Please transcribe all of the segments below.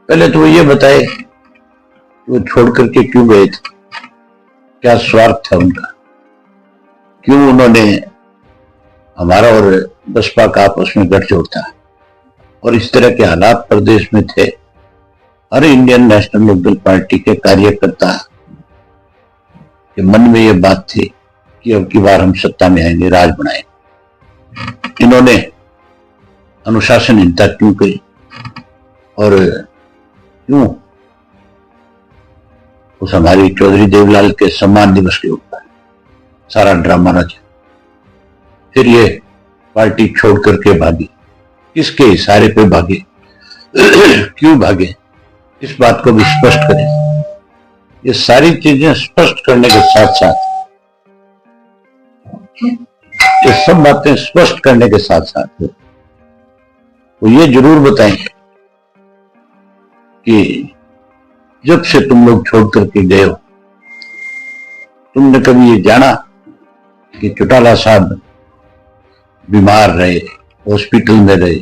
पहले तो वो ये बताए वो छोड़ करके क्यों गए थे, क्या स्वार्थ था उनका, क्यों उन्होंने हमारा और बसपा का आपस में गठजोड़ था और इस तरह के हालात प्रदेश में थे। हर इंडियन नेशनल लोकदल पार्टी के कार्यकर्ता के मन में यह बात थी कि अब की बार हम सत्ता में आएंगे, राज बनाएंगे। इन्होंने अनुशासनहीनता क्यों की और क्यों उस हमारी चौधरी देवलाल के सम्मान दिवस के ऊपर सारा ड्रामा रचा। फिर ये पार्टी छोड़ करके भागी, किसके इशारे पे भागे, क्यों भागे, इस बात को भी स्पष्ट करें। ये सारी चीजें स्पष्ट करने के साथ साथ, ये सब बातें स्पष्ट करने के साथ साथ वो ये जरूर बताएं कि जब से तुम लोग छोड़ करके गए हो, तुमने कभी ये जाना कि चौटाला साहब बीमार रहे, हॉस्पिटल में रहे?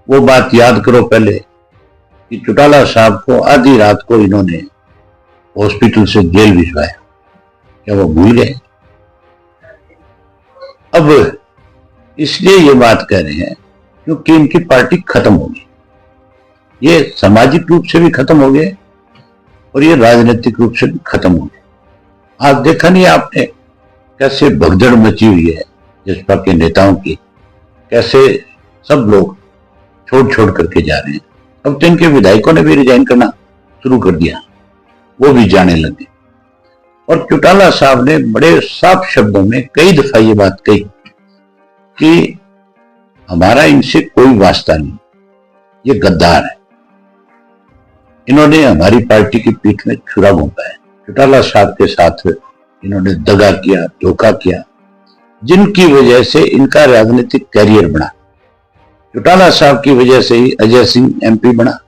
वो बात याद करो पहले कि चौटाला साहब को आधी रात को इन्होंने हॉस्पिटल से जेल भिजवाया, क्या वो भूल गए? अब इसलिए ये बात कह रहे हैं क्योंकि इनकी पार्टी खत्म हो गई। ये सामाजिक रूप से भी खत्म हो गए और ये राजनीतिक रूप से भी खत्म हो गए। आज देखा नहीं आपने कैसे भगदड़ मची हुई है भाजपा के नेताओं की, कैसे सब लोग छोड़ छोड़ करके जा रहे हैं। अब तो इनके विधायकों ने भी रिजाइन करना शुरू कर दिया, वो भी जाने लगे। और चौटाला साहब ने बड़े साफ शब्दों में कई दफा ये बात कही कि हमारा इनसे कोई वास्ता नहीं, ये गद्दार है, इन्होंने हमारी पार्टी की पीठ में छुरा घोंपा है। चौटाला साहब के साथ इन्होंने दगा किया, धोखा किया, जिनकी वजह से इनका राजनीतिक कैरियर बना। चौटाला साहब की वजह से ही अजय सिंह एमपी बना,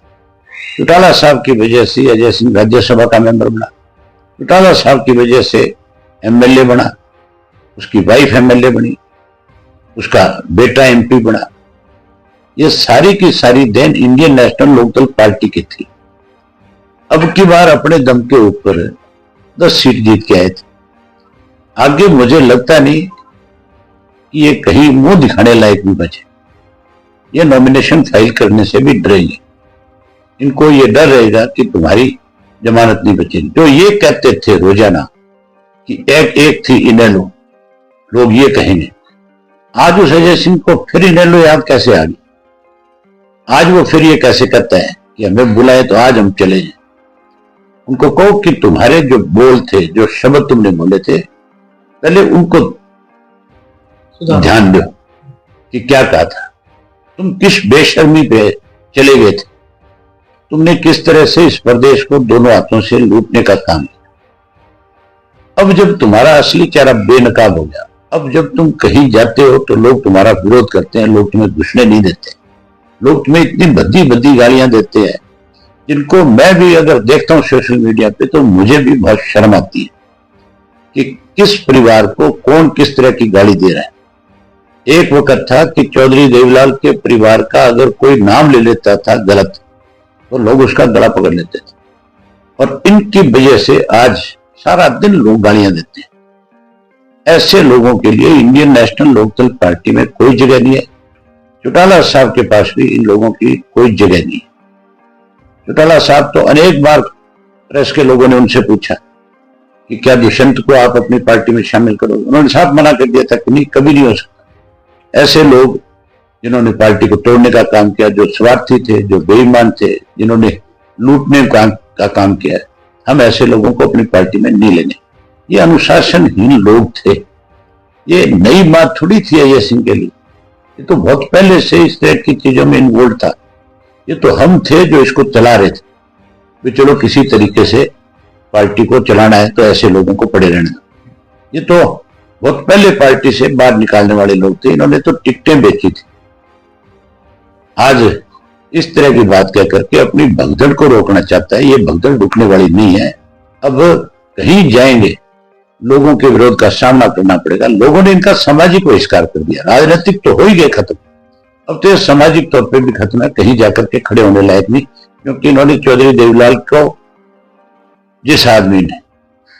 चौटाला साहब की वजह से अजय सिंह राज्यसभा का मेंबर बना, चौटाला साहब की वजह से एमएलए बना, उसकी वाइफ एमएलए बनी, उसका बेटा एमपी बना। ये सारी की सारी then Indian National Lokdal party की थी। अब की बार अपने दम के ऊपर 10 सीट जीत के आए थे। आगे मुझे लगता नहीं कि ये कहीं मुंह दिखाने लायक भी बचे। ये नॉमिनेशन फाइल करने से भी डरेंगे, इनको ये डर रहेगा कि तुम्हारी जमानत नहीं बचेगी। जो ये कहते थे रोजाना कि एक एक थी इनेलो, लोग ये कहेंगे। आज उस अजय सिंह को फिर इनेलो याद कैसे आ गई? आज वो फिर ये कैसे कहता है कि हमें बुलाए तो आज हम चले जाए? उनको कहो कि तुम्हारे जो बोल थे, जो शब्द तुमने बोले थे, पहले उनको ध्यान दो कि क्या कहा था। तुम किस बेशर्मी पे चले गए थे, तुमने किस तरह से इस प्रदेश को दोनों हाथों से लूटने का काम किया। अब जब तुम्हारा असली चेहरा बेनकाब हो गया, अब जब तुम कहीं जाते हो तो लोग तुम्हारा विरोध करते हैं, लोग तुम्हें घुसने नहीं देते, लोग तुम्हें इतनी भद्दी भद्दी गालियां देते हैं जिनको मैं भी अगर देखता हूं सोशल मीडिया पे तो मुझे भी बहुत शर्म आती है कि किस परिवार को कौन किस तरह की गाली दे रहा है। एक वक्त था कि चौधरी देवलाल के परिवार का अगर कोई नाम ले लेता था गलत तो लोग उसका गला पकड़ लेते थे, और इनकी वजह से आज सारा दिन लोग गालियां देते हैं। ऐसे लोगों के लिए इंडियन नेशनल लोकदल पार्टी में कोई जगह नहीं है। चौटाला साहब के पास भी इन लोगों की कोई जगह नहीं है। चौटाला साहब तो अनेक बार प्रेस के लोगों ने उनसे पूछा कि क्या दुष्यंत को आप अपनी पार्टी में शामिल करो, उन्होंने साफ मना कर दिया था कि नहीं, कभी नहीं हो सकता। ऐसे लोग जिन्होंने पार्टी को तोड़ने का काम किया, जो स्वार्थी थे, जो बेईमान थे, जिन्होंने लूटने का काम किया, हम ऐसे लोगों को अपनी पार्टी में नहीं लेंगे। ये अनुशासनहीन लोग थे। ये नई बात थोड़ी थी अजय सिंह के लिए, ये तो बहुत पहले से इस तरह की चीजों में इन्वॉल्व था। ये तो हम थे जो इसको चला रहे थे कि चलो किसी तरीके से पार्टी को चलाना है तो ऐसे लोगों को पड़े रहना। ये तो बहुत पहले पार्टी से बाहर निकालने वाले लोग थे, इन्होंने तो टिकटें बेची थी। आज इस तरह की बात कह करके अपनी भगदड़ को रोकना चाहता है। ये भगदड़ रुकने वाली नहीं है। अब कहीं जाएंगे, लोगों के विरोध का सामना करना पड़ेगा। लोगों ने इनका सामाजिक बहिष्कार कर दिया, राजनीतिक तो हो ही गए खत्म, अब तो सामाजिक तौर पे भी खत्म है। कहीं जाकर के खड़े होने लायक नहीं। क्योंकि इन्होंने चौधरी देवीलाल को, जिस आदमी ने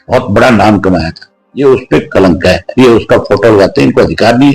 बहुत बड़ा नाम कमाया था, ये उस पर कलंक है, ये उसका फोटो लगाते हैं, इनको अधिकार नहीं है।